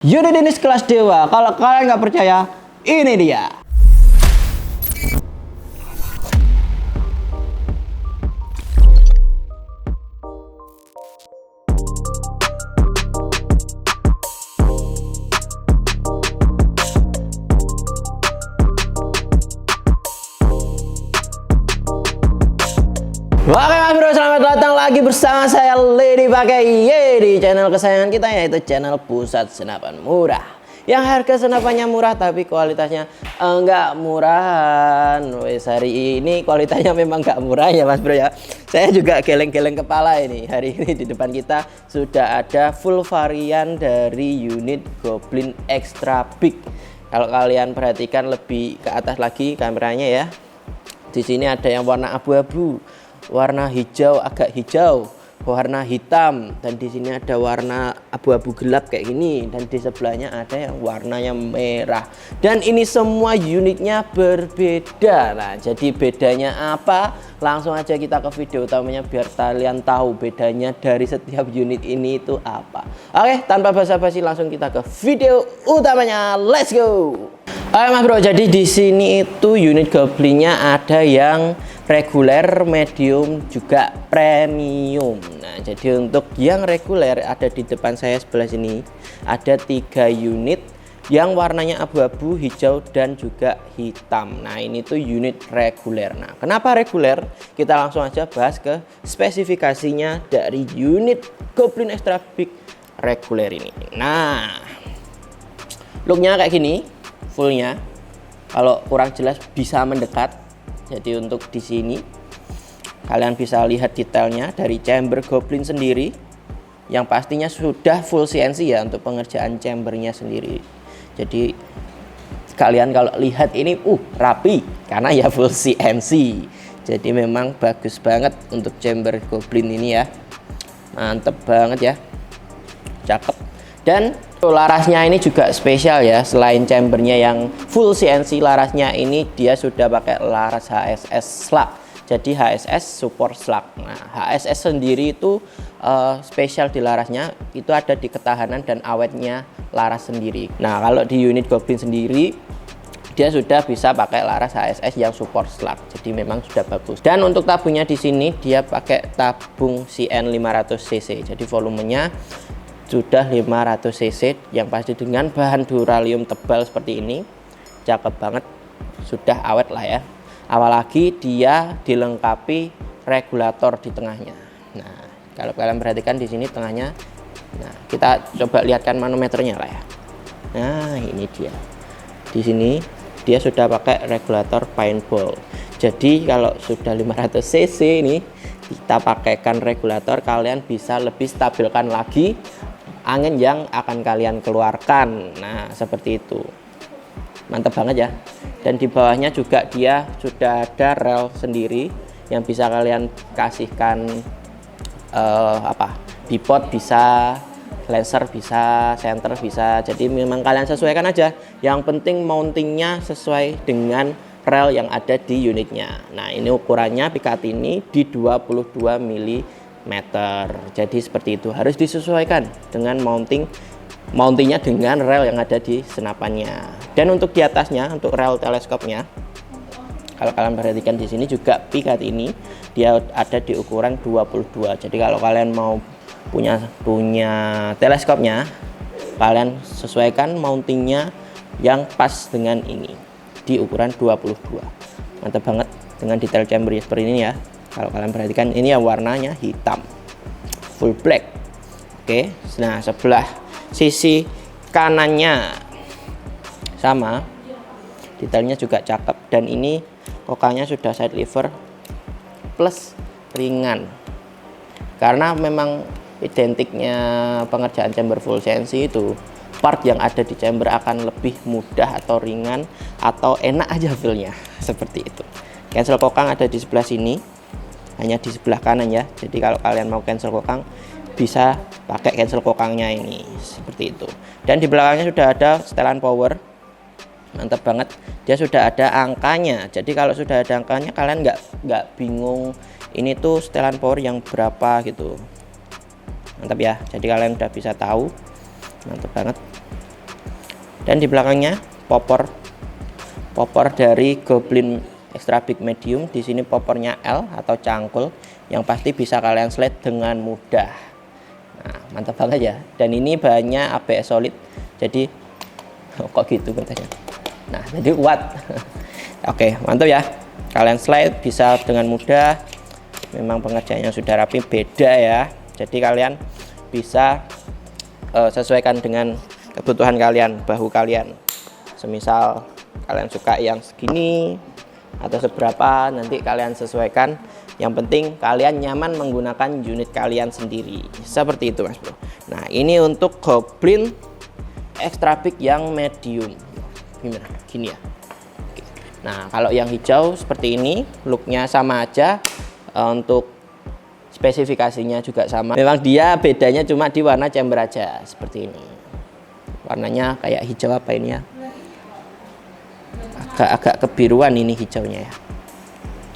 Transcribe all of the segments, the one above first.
Unit ini kelas dewa. Kalau kalian nggak percaya, ini dia. Oke Mas Bro, selamat datang lagi bersama saya Lady pakai di channel kesayangan kita, yaitu channel Pusat Senapan Murah. Yang harga senapannya murah tapi kualitasnya enggak murahan. Wes, hari ini kualitasnya memang enggak murah ya Mas Bro ya. Saya juga geleng-geleng kepala ini. Hari ini di depan kita sudah ada full varian dari unit Goblin Extra Big. Kalau kalian perhatikan lebih ke atas lagi kameranya ya. Di sini ada yang warna abu-abu, warna hijau agak hijau, warna hitam, dan di sini ada warna abu-abu gelap kayak gini, dan di sebelahnya ada yang warnanya merah. Dan ini semua unitnya berbeda. Nah, jadi bedanya apa? Langsung aja kita ke video utamanya biar kalian tahu bedanya dari setiap unit ini itu apa. Oke, tanpa basa-basi langsung kita ke video utamanya. Let's go. Oke Mas Bro, jadi di sini itu unit Goblinnya ada yang reguler, medium, juga premium. Nah, jadi untuk yang reguler ada di depan saya sebelah sini. Ada 3 unit yang warnanya abu-abu, hijau, dan juga hitam. Nah, ini tuh unit reguler. Nah, kenapa reguler? Kita langsung aja bahas ke spesifikasinya dari unit Goblin Extra Big reguler ini. Nah, looknya kayak gini. Fullnya, kalau kurang jelas bisa mendekat. Jadi untuk di sini kalian bisa lihat detailnya dari chamber Goblin sendiri, yang pastinya sudah full CNC ya untuk pengerjaan chambernya sendiri. Jadi kalian kalau lihat ini rapi karena ya full CNC. Jadi memang bagus banget untuk chamber Goblin ini ya, mantep banget ya, cakep. Dan larasnya ini juga spesial ya, selain chambernya yang full CNC, larasnya ini dia sudah pakai laras HSS slug. Jadi HSS support slug. Nah, HSS sendiri itu spesial di larasnya itu ada di ketahanan dan awetnya laras sendiri. Nah, kalau di unit Goblin sendiri dia sudah bisa pakai laras HSS yang support slug. Jadi memang sudah bagus. Dan untuk tabungnya di sini dia pakai tabung CN 500cc. Jadi volumenya sudah 500 cc yang pasti dengan bahan duralium tebal seperti ini, cakep banget, sudah awet lah ya. Apalagi dia dilengkapi regulator di tengahnya. Nah, kalau kalian perhatikan di sini tengahnya, nah kita coba lihatkan manometernya lah ya. Nah, ini dia. Di sini dia sudah pakai regulator paintball. Jadi kalau sudah 500 cc ini kita pakaikan regulator, kalian bisa lebih stabilkan lagi angin yang akan kalian keluarkan. Nah, seperti itu, mantap banget ya. Dan di bawahnya juga dia sudah ada rel sendiri yang bisa kalian kasihkan bipod bisa, lancer bisa, center bisa. Jadi memang kalian sesuaikan aja, yang penting mountingnya sesuai dengan rel yang ada di unitnya. Nah, ini ukurannya pikat ini di 22 mm. Jadi seperti itu, harus disesuaikan dengan mountingnya dengan rel yang ada di senapannya. Dan untuk di atasnya, untuk rel teleskopnya, kalau kalian perhatikan di sini juga pikat ini dia ada di ukuran 22. Jadi kalau kalian mau punya teleskopnya, kalian sesuaikan mountingnya yang pas dengan ini di ukuran 22. Mantap banget dengan detail chamber seperti ini ya. Kalau kalian perhatikan ini ya warnanya hitam, full black. Oke, nah sebelah sisi kanannya sama, detailnya juga cakep. Dan ini kokangnya sudah side lever plus ringan, karena memang identiknya pengerjaan chamber full CNC itu part yang ada di chamber akan lebih mudah atau ringan atau enak aja feelnya, seperti itu. Cancel kokang ada di sebelah sini, hanya di sebelah kanan ya. Jadi kalau kalian mau cancel kokang bisa pakai cancel kokangnya ini, seperti itu. Dan di belakangnya sudah ada setelan power, mantap banget. Dia sudah ada angkanya. Jadi kalau sudah ada angkanya kalian nggak bingung ini tuh setelan power yang berapa gitu. Mantap ya. Jadi kalian udah bisa tahu, mantap banget. Dan di belakangnya popor dari Goblin Extra Big Medium. Di sini popornya L atau cangkul yang pasti bisa kalian slide dengan mudah. Nah, mantap banget ya. Dan ini bahannya ABS solid. Jadi kok gitu katanya. Nah, jadi kuat. Oke, mantap ya. Kalian slide bisa dengan mudah. Memang pengerjaannya sudah rapi, beda ya. Jadi kalian bisa sesuaikan dengan kebutuhan kalian, bahu kalian. Semisal kalian suka yang segini atau seberapa, nanti kalian sesuaikan. Yang penting kalian nyaman menggunakan unit kalian sendiri. Seperti itu Mas Bro. Nah, ini untuk Goblin Extra Big yang medium. Gimana? Gini ya. Oke. Nah, kalau yang hijau seperti ini, looknya sama aja. Untuk spesifikasinya juga sama. Memang dia bedanya cuma di warna chamber aja, seperti ini. Warnanya kayak hijau apa ini ya? Agak kebiruan ini hijaunya ya.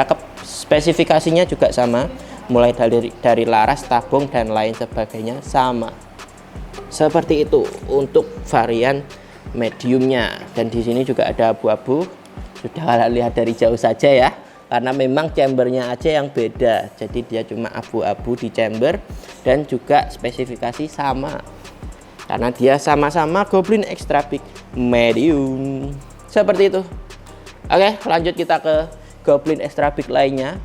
Cakep. Spesifikasinya juga sama, mulai dari laras, tabung dan lain sebagainya sama. Seperti itu untuk varian mediumnya. Dan di sini juga ada abu-abu. Sudah kalian lihat dari jauh saja ya. Karena memang chambernya aja yang beda, jadi dia cuma abu-abu di chamber dan juga spesifikasi sama karena dia sama-sama Goblin Extra Big Medium. Seperti itu. Oke, lanjut kita ke Goblin Extra Big lainnya.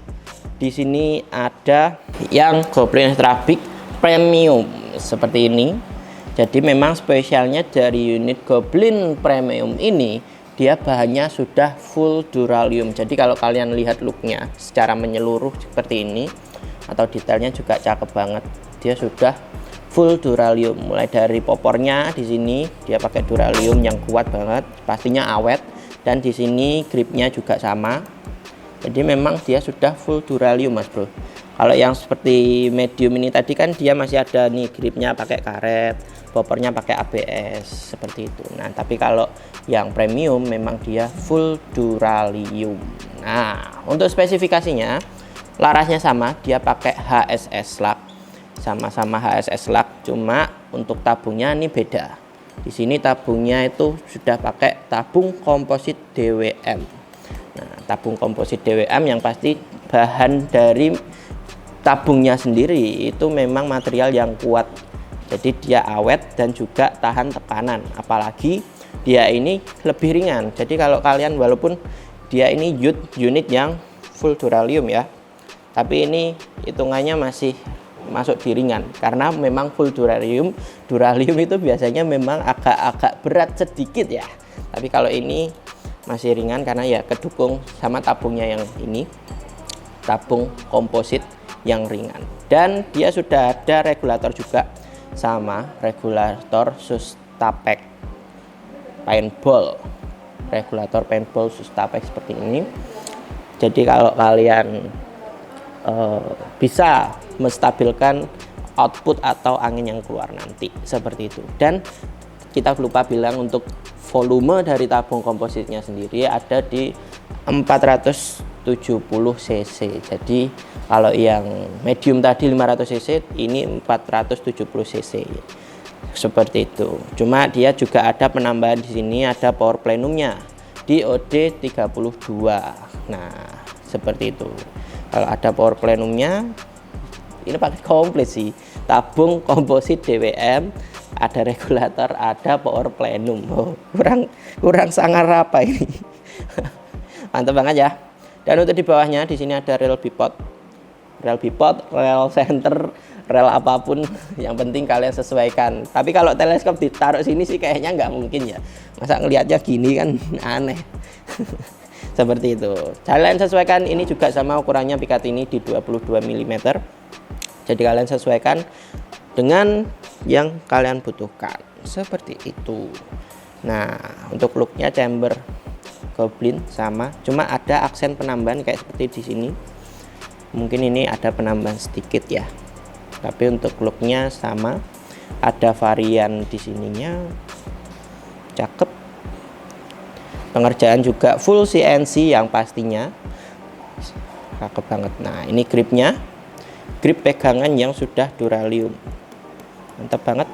Di sini ada yang Goblin Extra Big Premium seperti ini. Jadi memang spesialnya dari unit Goblin Premium ini, dia bahannya sudah full duralium. Jadi kalau kalian lihat looknya secara menyeluruh seperti ini, atau detailnya juga cakep banget. Dia sudah full duralium. Mulai dari popornya di sini dia pakai duralium yang kuat banget, pastinya awet. Dan di sini gripnya juga sama. Jadi memang dia sudah full duralium Mas Bro. Kalau yang seperti medium ini tadi kan dia masih ada nih gripnya pakai karet, popornya pakai ABS seperti itu. Nah, tapi kalau yang premium memang dia full duralium. Nah, untuk spesifikasinya larasnya sama, dia pakai HSS Lug. Sama-sama HSS Lug, cuma untuk tabungnya ini beda. Di sini tabungnya itu sudah pakai tabung komposit DWM. Nah, tabung komposit DWM yang pasti bahan dari tabungnya sendiri itu memang material yang kuat. Jadi dia awet dan juga tahan tekanan. Apalagi dia ini lebih ringan. Jadi kalau kalian walaupun dia ini unit yang full duralium ya, tapi ini hitungannya masih masuk di ringan karena memang full duralium itu biasanya memang agak berat sedikit ya. Tapi kalau ini masih ringan karena ya kedukung sama tabungnya yang ini, tabung komposit yang ringan. Dan dia sudah ada regulator juga, sama regulator Sustapek paintball, regulator paintball Sustapek seperti ini. Jadi kalau kalian bisa menstabilkan output atau angin yang keluar nanti seperti itu. Dan kita lupa bilang untuk volume dari tabung kompositnya sendiri ada di 470 cc. Jadi kalau yang medium tadi 500 cc, ini 470 cc. Seperti itu. Cuma dia juga ada penambahan di sini, ada power plenumnya di OD 32. Nah, seperti itu. Kalau ada power plenumnya, ini pakai komplit sih. Tabung komposit DWM, ada regulator, ada power plenum. Oh, kurang sangar apa ini. Mantap banget ya. Dan untuk di bawahnya di sini ada rel bipod, rel center, rel apapun, yang penting kalian sesuaikan. Tapi kalau teleskop ditaruh sini sih kayaknya nggak mungkin ya. Masa ngelihatnya gini kan aneh. Seperti itu. Kalian sesuaikan, ini juga sama ukurannya pikat ini di 22 mm. Jadi kalian sesuaikan dengan yang kalian butuhkan. Seperti itu. Nah, untuk looknya chamber Goblin sama, cuma ada aksen penambahan kayak seperti di sini. Mungkin ini ada penambahan sedikit ya. Tapi untuk looknya sama. Ada varian di sininya. Cakep. Pengerjaan juga full CNC yang pastinya. Cakep banget. Nah, ini gripnya. Grip pegangan yang sudah duralium. Mantap banget.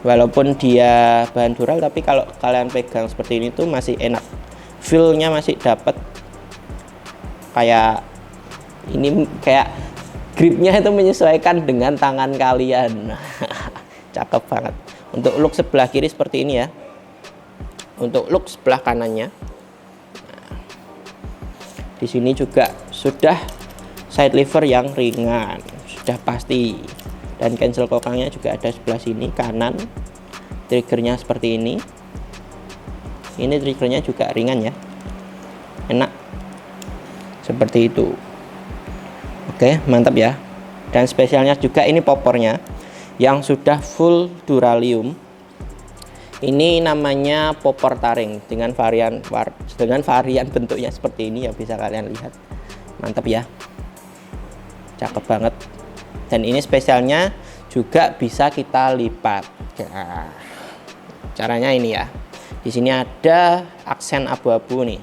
Walaupun dia bahan dural, tapi kalau kalian pegang seperti ini tuh masih enak, feel-nya masih dapat. Kayak ini, kayak gripnya itu menyesuaikan dengan tangan kalian. Cakep banget. Untuk look sebelah kiri seperti ini ya. Untuk look sebelah kanannya, di sini juga sudah side lever yang ringan, sudah pasti. Dan cancel kokangnya juga ada sebelah sini kanan. Triggernya seperti ini. Ini triggernya juga ringan ya, enak seperti itu. Oke, mantap ya. Dan spesialnya juga ini popornya yang sudah full duralium. Ini namanya popor taring dengan varian bentuknya seperti ini yang bisa kalian lihat. Mantap ya, cakep banget. Dan ini spesialnya juga bisa kita lipat. Nah, caranya ini ya. Di sini ada aksen abu-abu nih.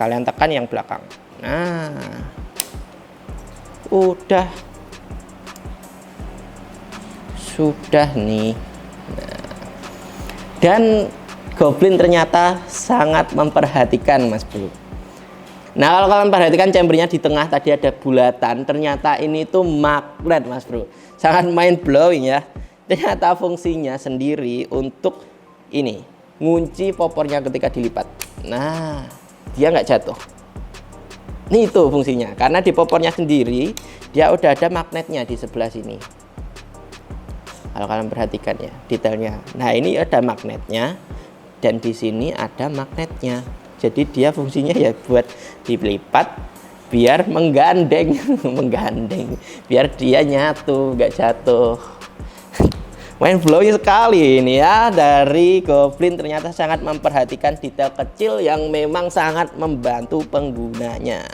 Kalian tekan yang belakang. Nah, sudah nih. Nah, dan Goblin ternyata sangat memperhatikan, Mas Bro. Nah, kalau kalian perhatikan chambernya di tengah tadi ada bulatan, ternyata ini tuh magnet, Mas Bro. Sangat mind blowing ya. Ternyata fungsinya sendiri untuk ini, ngunci popornya ketika dilipat. Nah, dia nggak jatuh. Ini itu fungsinya, karena di popornya sendiri dia udah ada magnetnya di sebelah sini. Kalau kalian perhatikan ya detailnya. Nah, ini ada magnetnya dan di sini ada magnetnya. Jadi dia fungsinya ya buat dilipat biar menggandeng, biar dia nyatu, nggak jatuh. Mind blowing sekali ini ya, dari Goblin ternyata sangat memperhatikan detail kecil yang memang sangat membantu penggunanya.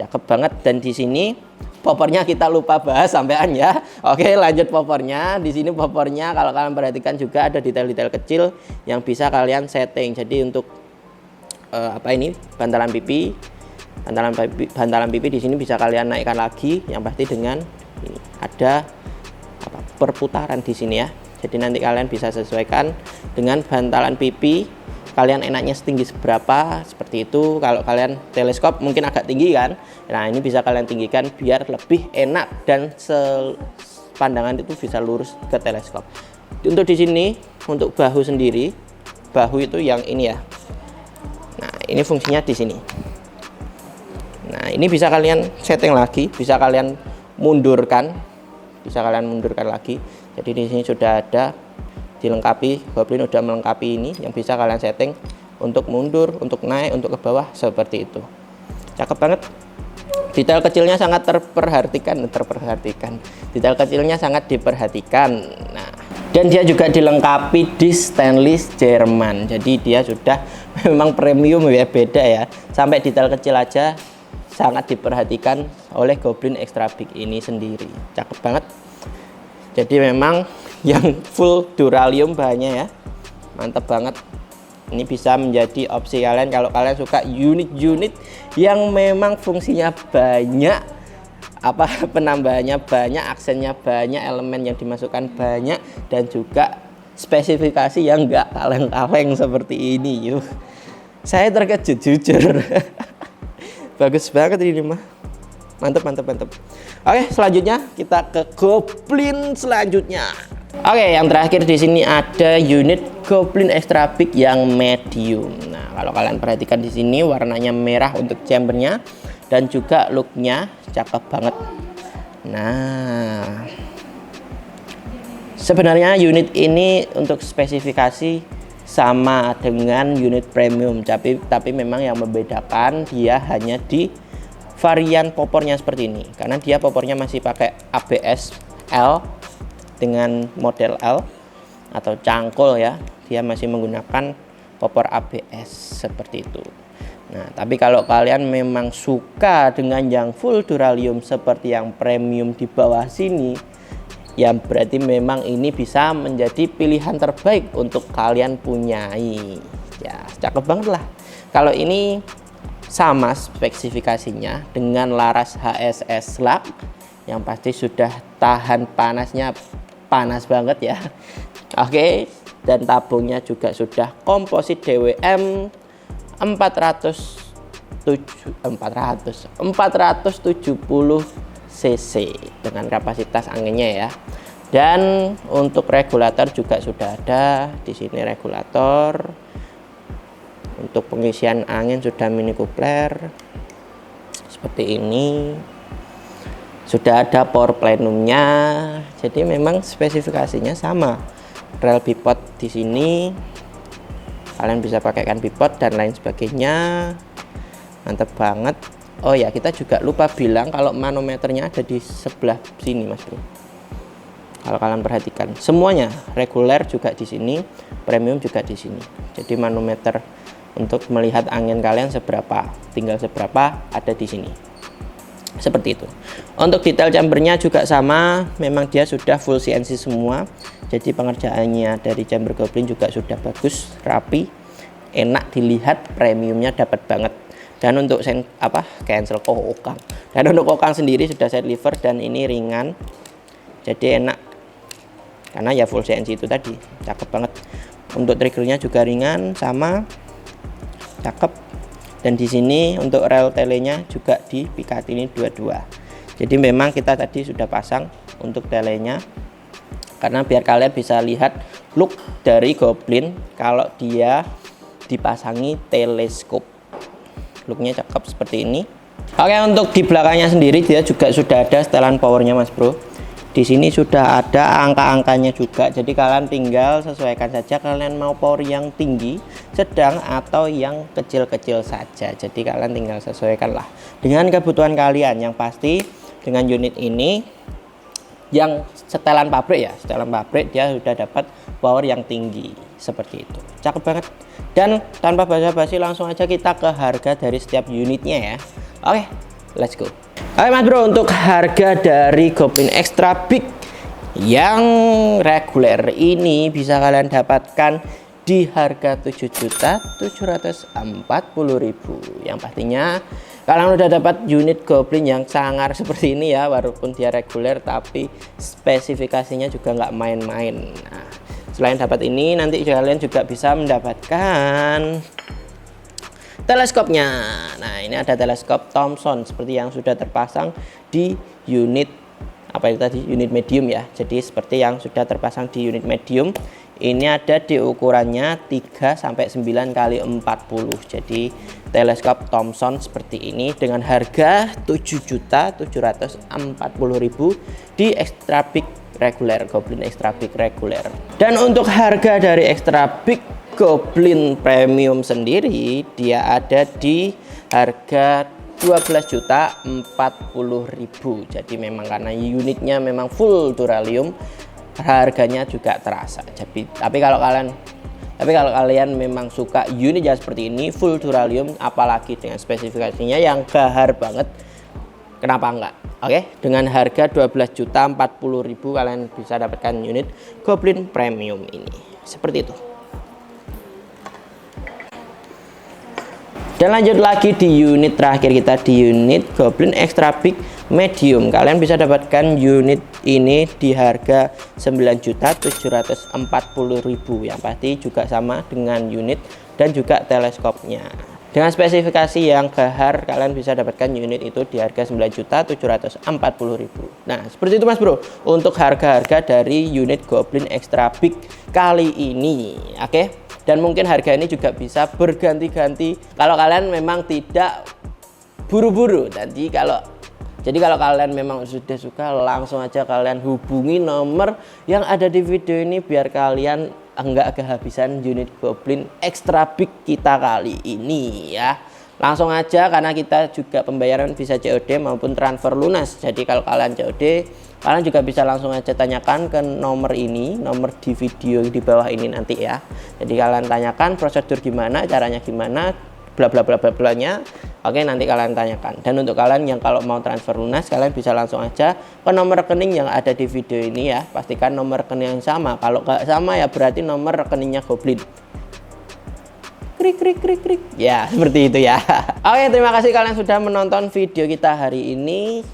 Cakep banget. Dan di sini popornya kita lupa bahas sampean ya. Oke, lanjut popornya. Di sini popornya kalau kalian perhatikan juga ada detail-detail kecil yang bisa kalian setting. Jadi untuk bantalan pipi, di sini bisa kalian naikkan lagi, yang pasti dengan ini ada perputaran di sini ya. Jadi nanti kalian bisa sesuaikan dengan bantalan pipi kalian enaknya setinggi seberapa, seperti itu. Kalau kalian teleskop mungkin agak tinggi kan, nah ini bisa kalian tinggikan biar lebih enak dan pandangan itu bisa lurus ke teleskop. Untuk di sini untuk bahu sendiri, bahu itu yang ini ya. Nah, ini fungsinya di sini. Nah, ini bisa kalian setting lagi, bisa kalian mundurkan, lagi. Jadi di sini sudah ada dilengkapi, Goblin udah melengkapi ini yang bisa kalian setting untuk mundur, untuk naik, untuk ke bawah seperti itu. Cakep banget. Detail kecilnya sangat terperhatikan. Detail kecilnya sangat diperhatikan. Nah, dan dia juga dilengkapi di stainless Jerman. Jadi dia sudah memang premium ya, beda ya. Sampai detail kecil aja sangat diperhatikan oleh Goblin Extra Big ini sendiri. Cakep banget. Jadi memang yang full duralium bahannya ya. Mantap banget. Ini bisa menjadi opsi kalian kalau kalian suka unit-unit yang memang fungsinya banyak, penambahannya banyak, aksennya banyak, elemen yang dimasukkan banyak, dan juga spesifikasi yang enggak kaleng-kaleng seperti ini. Yuk, saya terkejut jujur. Bagus banget ini mah. Mantap. Oke, selanjutnya kita ke Goblin selanjutnya. Oke, yang terakhir di sini ada unit Goblin Extra Big yang medium. Nah, kalau kalian perhatikan di sini warnanya merah untuk chambernya dan juga looknya cakep banget. Nah, sebenarnya unit ini untuk spesifikasi sama dengan unit premium, tapi memang yang membedakan dia hanya di varian popornya seperti ini, karena dia popornya masih pakai ABS L dengan model L atau cangkul ya, dia masih menggunakan popor ABS seperti itu. Nah, tapi kalau kalian memang suka dengan yang full duralium seperti yang premium di bawah sini, ya berarti memang ini bisa menjadi pilihan terbaik untuk kalian punyai. Ya, cakep banget lah. Kalau ini sama spesifikasinya dengan laras HSS Slug yang pasti sudah tahan panasnya, panas banget ya. Oke, dan tabungnya juga sudah komposit DWM 470 cc dengan kapasitas anginnya ya. Dan untuk regulator juga sudah ada di sini regulator. Untuk pengisian angin sudah mini coupler seperti ini. Sudah ada power plenumnya. Jadi memang spesifikasinya sama. Rel bipod di sini. Kalian bisa pakaikan bipod dan lain sebagainya. Mantap banget. Oh ya, kita juga lupa bilang kalau manometernya ada di sebelah sini, Mas Bro. Kalau kalian perhatikan, semuanya reguler juga di sini, premium juga di sini. Jadi manometer untuk melihat angin kalian seberapa, tinggal seberapa ada di sini. Seperti itu. Untuk detail chambernya juga sama, memang dia sudah full CNC semua. Jadi pengerjaannya dari chamber Goblin juga sudah bagus, rapi, enak dilihat, premiumnya dapat banget. Dan untuk cancel kokang. Dan untuk kokang sendiri sudah set lever dan ini ringan. Jadi enak. Karena ya full CNC itu tadi, cakep banget. Untuk triggernya juga ringan, sama, cakep. Dan di sini untuk rel telenya juga di Picatinny 22. Jadi memang kita tadi sudah pasang untuk telenya, karena biar kalian bisa lihat look dari Goblin kalau dia dipasangi teleskop. Looknya cakep seperti ini. Oke, untuk di belakangnya sendiri dia juga sudah ada setelan powernya, Mas Bro. Di sini sudah ada angka-angkanya juga, jadi kalian tinggal sesuaikan saja kalian mau power yang tinggi, sedang, atau yang kecil-kecil saja. Jadi kalian tinggal sesuaikan lah dengan kebutuhan kalian. Yang pasti dengan unit ini yang setelan pabrik ya, setelan pabrik dia sudah dapat power yang tinggi seperti itu. Cakep banget. Dan tanpa basa-basi langsung aja kita ke harga dari setiap unitnya ya. Oke, let's go. Oke Mas Bro, untuk harga dari Goblin Extra Big yang reguler ini bisa kalian dapatkan di harga 7.740.000. Yang pastinya kalian udah dapat unit Goblin yang sangar seperti ini ya, walaupun dia reguler tapi spesifikasinya juga nggak main-main. Nah, selain dapat ini, nanti kalian juga bisa mendapatkan teleskopnya. Nah, ini ada teleskop Thomson seperti yang sudah terpasang di unit unit medium ya. Jadi seperti yang sudah terpasang di unit medium. Ini ada di ukurannya 3 sampai 9 kali 40. Jadi teleskop Thomson seperti ini dengan harga 7.740.000 di Extra Big reguler, Goblin Extra Big reguler. Dan untuk harga dari Extra Big Goblin Premium sendiri dia ada di harga 12.040.000. Jadi memang karena unitnya memang full duralium, harganya juga terasa. Tapi kalau kalian memang suka unit yang seperti ini full duralium, apalagi dengan spesifikasinya yang gahar banget, kenapa enggak? Oke, dengan harga 12.040.000 kalian bisa dapatkan unit Goblin Premium ini. Seperti itu. Dan lanjut lagi di unit terakhir kita, di unit Goblin Extra Big Medium. Kalian bisa dapatkan unit ini di harga 9.740.000. Yang pasti juga sama dengan unit dan juga teleskopnya. Dengan spesifikasi yang gahar, kalian bisa dapatkan unit itu di harga 9.740.000. Nah, seperti itu Mas Bro untuk harga-harga dari unit Goblin Extra Big kali ini. Oke. Dan mungkin harga ini juga bisa berganti-ganti kalau kalian memang tidak buru-buru. Jadi kalau kalian memang sudah suka, langsung aja kalian hubungi nomor yang ada di video ini biar kalian enggak kehabisan unit Goblin Extra Big kita kali ini ya. Langsung aja, karena kita juga pembayaran bisa COD maupun transfer lunas. Jadi kalau kalian COD, kalian juga bisa langsung aja tanyakan ke nomor ini, nomor di video di bawah ini nanti ya. Jadi kalian tanyakan prosedur gimana, caranya gimana, bla bla bla bla blanya. Oke, nanti kalian tanyakan. Dan untuk kalian yang kalau mau transfer lunas, kalian bisa langsung aja ke nomor rekening yang ada di video ini ya. Pastikan nomor rekening yang sama. Kalau nggak sama ya berarti nomor rekeningnya Goblin. Krik krik krik krik. Ya, seperti itu ya. Oke, terima kasih kalian sudah menonton video kita hari ini.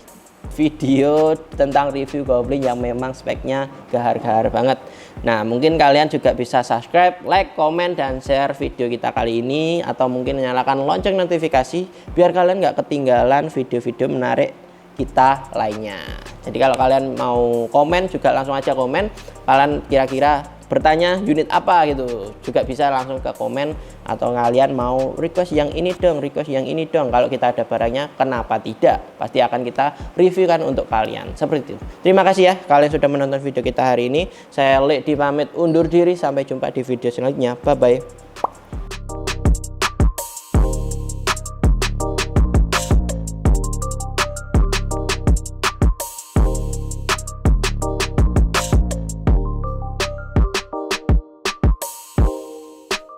video tentang review Goblin yang memang speknya gahar-gahar banget. Nah, mungkin kalian juga bisa subscribe, like, komen, dan share video kita kali ini, atau mungkin nyalakan lonceng notifikasi biar kalian nggak ketinggalan video-video menarik kita lainnya. Jadi kalau kalian mau komen juga langsung aja komen, kalian kira-kira bertanya unit apa gitu juga bisa langsung ke komen, atau kalian mau request yang ini dong, request yang ini dong. Kalau kita ada barangnya, kenapa tidak, pasti akan kita reviewkan untuk kalian seperti itu. Terima kasih ya kalian sudah menonton video kita hari ini. Saya Lek di pamit undur diri, sampai jumpa di video selanjutnya. Bye bye.